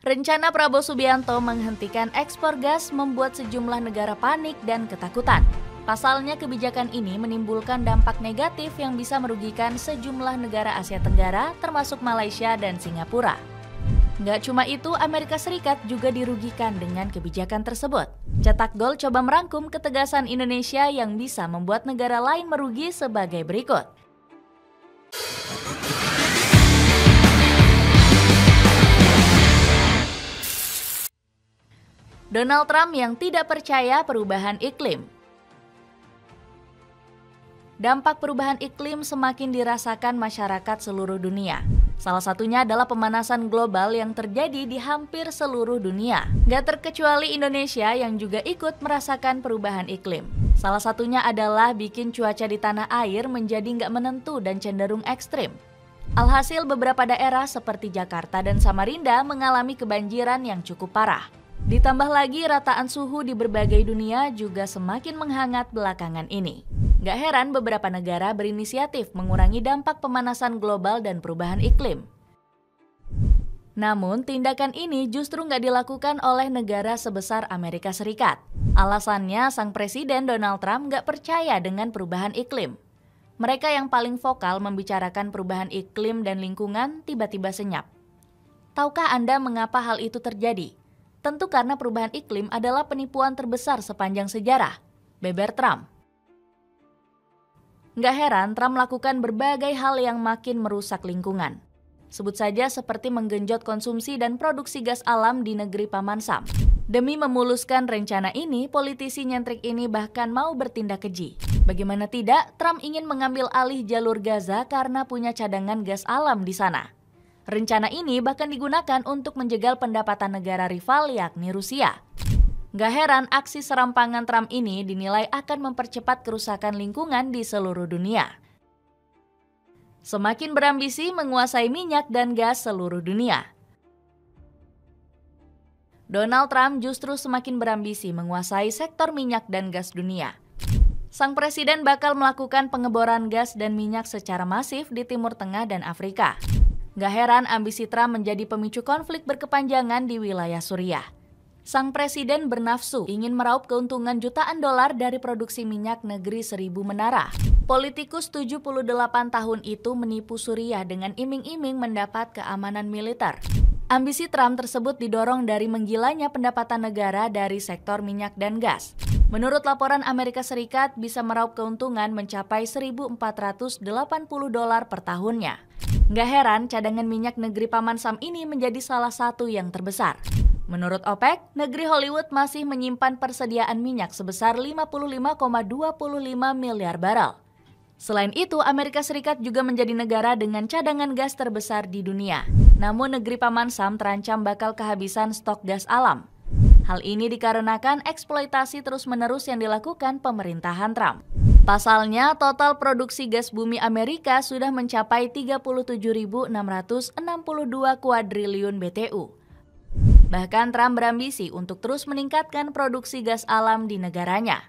Rencana Prabowo Subianto menghentikan ekspor gas membuat sejumlah negara panik dan ketakutan. Pasalnya kebijakan ini menimbulkan dampak negatif yang bisa merugikan sejumlah negara Asia Tenggara termasuk Malaysia dan Singapura. Nggak cuma itu, Amerika Serikat juga dirugikan dengan kebijakan tersebut. Cetak Gol coba merangkum ketegasan Indonesia yang bisa membuat negara lain merugi sebagai berikut. Donald Trump yang tidak percaya perubahan iklim. Dampak perubahan iklim semakin dirasakan masyarakat seluruh dunia. Salah satunya adalah pemanasan global yang terjadi di hampir seluruh dunia. Gak terkecuali Indonesia yang juga ikut merasakan perubahan iklim. Salah satunya adalah bikin cuaca di tanah air menjadi gak menentu dan cenderung ekstrim. Alhasil beberapa daerah seperti Jakarta dan Samarinda mengalami kebanjiran yang cukup parah. Ditambah lagi rataan suhu di berbagai dunia juga semakin menghangat belakangan ini. Gak heran beberapa negara berinisiatif mengurangi dampak pemanasan global dan perubahan iklim. Namun tindakan ini justru gak dilakukan oleh negara sebesar Amerika Serikat. Alasannya sang Presiden Donald Trump gak percaya dengan perubahan iklim. Mereka yang paling vokal membicarakan perubahan iklim dan lingkungan tiba-tiba senyap. Tahukah Anda mengapa hal itu terjadi? Tentu karena perubahan iklim adalah penipuan terbesar sepanjang sejarah, beber Trump. Nggak heran Trump melakukan berbagai hal yang makin merusak lingkungan. Sebut saja seperti menggenjot konsumsi dan produksi gas alam di negeri Paman Sam. Demi memuluskan rencana ini, politisi nyentrik ini bahkan mau bertindak keji. Bagaimana tidak, Trump ingin mengambil alih jalur Gaza karena punya cadangan gas alam di sana. Rencana ini bahkan digunakan untuk menjegal pendapatan negara rival yakni Rusia. Gak heran aksi serampangan Trump ini dinilai akan mempercepat kerusakan lingkungan di seluruh dunia. Semakin berambisi menguasai minyak dan gas seluruh dunia. Donald Trump justru semakin berambisi menguasai sektor minyak dan gas dunia. Sang presiden bakal melakukan pengeboran gas dan minyak secara masif di Timur Tengah dan Afrika. Gak heran ambisi Trump menjadi pemicu konflik berkepanjangan di wilayah Suriah. Sang presiden bernafsu ingin meraup keuntungan jutaan dolar dari produksi minyak negeri 1000 menara. Politikus 78 tahun itu menipu Suriah dengan iming-iming mendapat keamanan militer. Ambisi Trump tersebut didorong dari menggilanya pendapatan negara dari sektor minyak dan gas. Menurut laporan Amerika Serikat bisa meraup keuntungan mencapai 1.480 dolar per tahunnya. Nggak heran cadangan minyak negeri Paman Sam ini menjadi salah satu yang terbesar. Menurut OPEC, negeri Hollywood masih menyimpan persediaan minyak sebesar 55,25 miliar barel. Selain itu, Amerika Serikat juga menjadi negara dengan cadangan gas terbesar di dunia. Namun negeri Paman Sam terancam bakal kehabisan stok gas alam. Hal ini dikarenakan eksploitasi terus-menerus yang dilakukan pemerintahan Trump. Pasalnya, total produksi gas bumi Amerika sudah mencapai 37.662 kuadriliun BTU. Bahkan Trump berambisi untuk terus meningkatkan produksi gas alam di negaranya.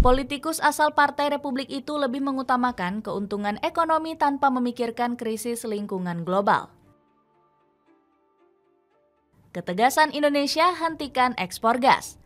Politikus asal Partai Republik itu lebih mengutamakan keuntungan ekonomi tanpa memikirkan krisis lingkungan global. Ketegasan Indonesia hentikan ekspor gas.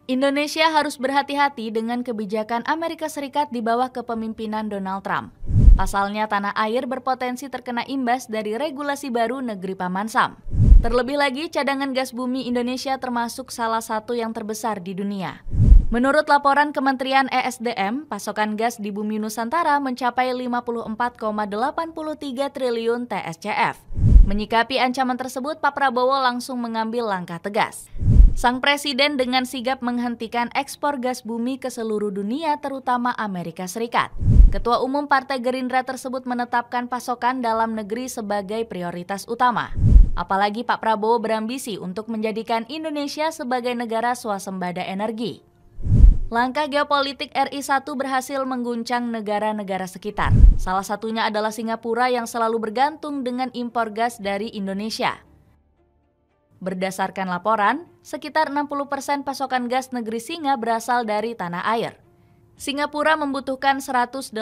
Indonesia harus berhati-hati dengan kebijakan Amerika Serikat di bawah kepemimpinan Donald Trump. Pasalnya tanah air berpotensi terkena imbas dari regulasi baru negeri Paman Sam. Terlebih lagi cadangan gas bumi Indonesia termasuk salah satu yang terbesar di dunia. Menurut laporan Kementerian ESDM, pasokan gas di bumi Nusantara mencapai 54,83 triliun TSCF. Menyikapi ancaman tersebut, Pak Prabowo langsung mengambil langkah tegas. Sang presiden dengan sigap menghentikan ekspor gas bumi ke seluruh dunia, terutama Amerika Serikat. Ketua Umum Partai Gerindra tersebut menetapkan pasokan dalam negeri sebagai prioritas utama. Apalagi Pak Prabowo berambisi untuk menjadikan Indonesia sebagai negara swasembada energi. Langkah geopolitik RI 1 berhasil mengguncang negara-negara sekitar. Salah satunya adalah Singapura yang selalu bergantung dengan impor gas dari Indonesia. Berdasarkan laporan, sekitar 60% pasokan gas negeri Singa berasal dari tanah air. Singapura membutuhkan 180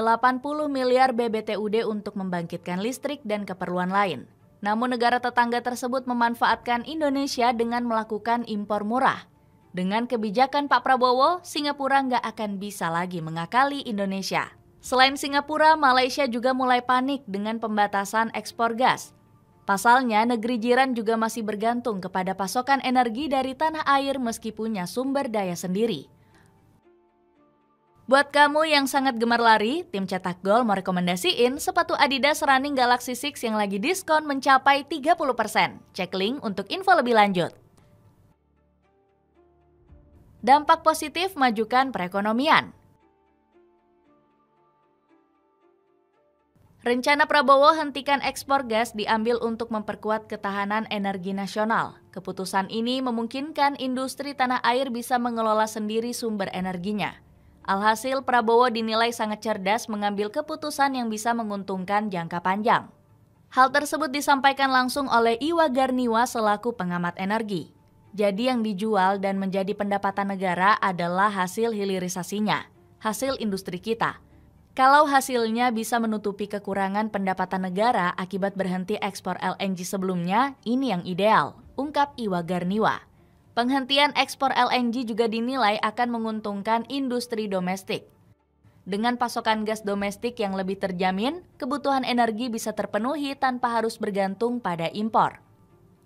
miliar BBTUD untuk membangkitkan listrik dan keperluan lain. Namun negara tetangga tersebut memanfaatkan Indonesia dengan melakukan impor murah. Dengan kebijakan Pak Prabowo, Singapura nggak akan bisa lagi mengakali Indonesia. Selain Singapura, Malaysia juga mulai panik dengan pembatasan ekspor gas. Pasalnya, negeri jiran juga masih bergantung kepada pasokan energi dari tanah air meski punya sumber daya sendiri. Buat kamu yang sangat gemar lari, tim Cetak Gol mau rekomendasiin sepatu Adidas Running Galaxy 6 yang lagi diskon mencapai 30%. Cek link untuk info lebih lanjut. Dampak positif majukan perekonomian. Rencana Prabowo hentikan ekspor gas diambil untuk memperkuat ketahanan energi nasional. Keputusan ini memungkinkan industri tanah air bisa mengelola sendiri sumber energinya. Alhasil, Prabowo dinilai sangat cerdas mengambil keputusan yang bisa menguntungkan jangka panjang. Hal tersebut disampaikan langsung oleh Iwa Garniwa selaku pengamat energi. Jadi yang dijual dan menjadi pendapatan negara adalah hasil hilirisasinya, hasil industri kita. Kalau hasilnya bisa menutupi kekurangan pendapatan negara akibat berhenti ekspor LNG sebelumnya, ini yang ideal, ungkap Iwa Garniwa. Penghentian ekspor LNG juga dinilai akan menguntungkan industri domestik. Dengan pasokan gas domestik yang lebih terjamin, kebutuhan energi bisa terpenuhi tanpa harus bergantung pada impor.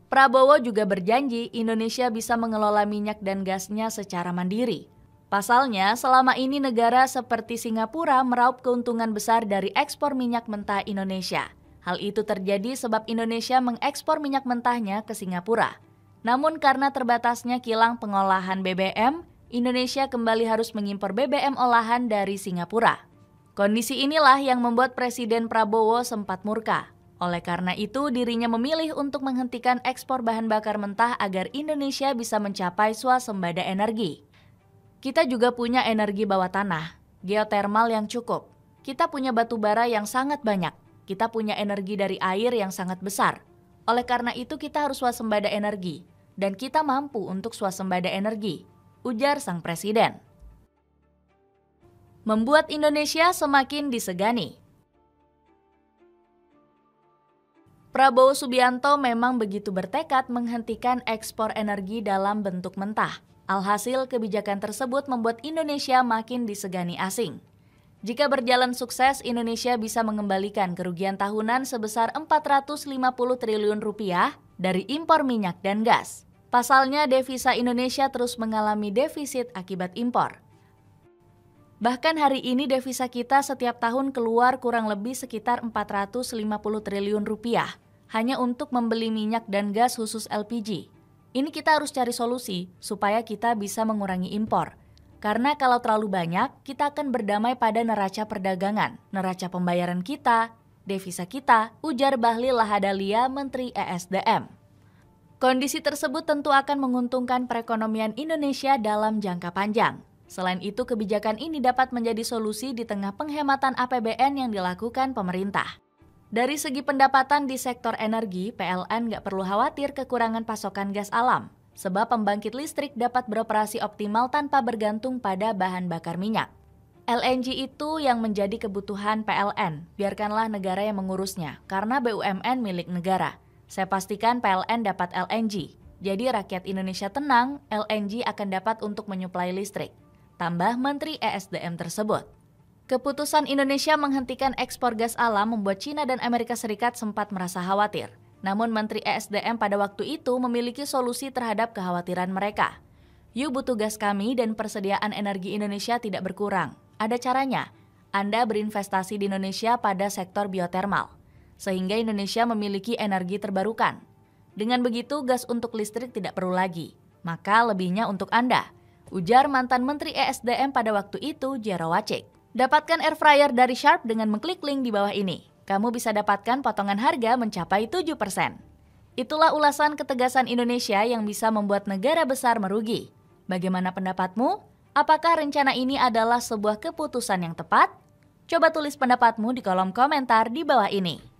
Prabowo juga berjanji Indonesia bisa mengelola minyak dan gasnya secara mandiri. Pasalnya, selama ini negara seperti Singapura meraup keuntungan besar dari ekspor minyak mentah Indonesia. Hal itu terjadi sebab Indonesia mengekspor minyak mentahnya ke Singapura. Namun karena terbatasnya kilang pengolahan BBM, Indonesia kembali harus mengimpor BBM olahan dari Singapura. Kondisi inilah yang membuat Presiden Prabowo sempat murka. Oleh karena itu, dirinya memilih untuk menghentikan ekspor bahan bakar mentah agar Indonesia bisa mencapai swasembada energi. Kita juga punya energi bawah tanah, geotermal yang cukup. Kita punya batu bara yang sangat banyak. Kita punya energi dari air yang sangat besar. Oleh karena itu, kita harus swasembada energi. Dan kita mampu untuk swasembada energi, ujar sang presiden. Membuat Indonesia semakin disegani. Prabowo Subianto memang begitu bertekad menghentikan ekspor energi dalam bentuk mentah. Alhasil, kebijakan tersebut membuat Indonesia makin disegani asing. Jika berjalan sukses, Indonesia bisa mengembalikan kerugian tahunan sebesar 450 triliun rupiah dari impor minyak dan gas. Pasalnya, devisa Indonesia terus mengalami defisit akibat impor. Bahkan hari ini devisa kita setiap tahun keluar kurang lebih sekitar 450 triliun rupiah hanya untuk membeli minyak dan gas khusus LPG. Ini kita harus cari solusi supaya kita bisa mengurangi impor. Karena kalau terlalu banyak, kita akan berdamai pada neraca perdagangan, neraca pembayaran kita, devisa kita, ujar Bahlil Lahadalia, Menteri ESDM. Kondisi tersebut tentu akan menguntungkan perekonomian Indonesia dalam jangka panjang. Selain itu, kebijakan ini dapat menjadi solusi di tengah penghematan APBN yang dilakukan pemerintah. Dari segi pendapatan di sektor energi, PLN nggak perlu khawatir kekurangan pasokan gas alam, sebab pembangkit listrik dapat beroperasi optimal tanpa bergantung pada bahan bakar minyak. LNG itu yang menjadi kebutuhan PLN, biarkanlah negara yang mengurusnya, karena BUMN milik negara. Saya pastikan PLN dapat LNG, jadi rakyat Indonesia tenang, LNG akan dapat untuk menyuplai listrik, tambah Menteri ESDM tersebut. Keputusan Indonesia menghentikan ekspor gas alam membuat China dan Amerika Serikat sempat merasa khawatir. Namun Menteri ESDM pada waktu itu memiliki solusi terhadap kekhawatiran mereka. Yuk butuh gas kami dan persediaan energi Indonesia tidak berkurang. Ada caranya, Anda berinvestasi di Indonesia pada sektor biotermal, sehingga Indonesia memiliki energi terbarukan. Dengan begitu, gas untuk listrik tidak perlu lagi, maka lebihnya untuk Anda, ujar mantan Menteri ESDM pada waktu itu, Jero Wacik. Dapatkan air fryer dari Sharp dengan mengklik link di bawah ini. Kamu bisa dapatkan potongan harga mencapai 7%. Itulah ulasan ketegasan Indonesia yang bisa membuat negara besar merugi. Bagaimana pendapatmu? Apakah rencana ini adalah sebuah keputusan yang tepat? Coba tulis pendapatmu di kolom komentar di bawah ini.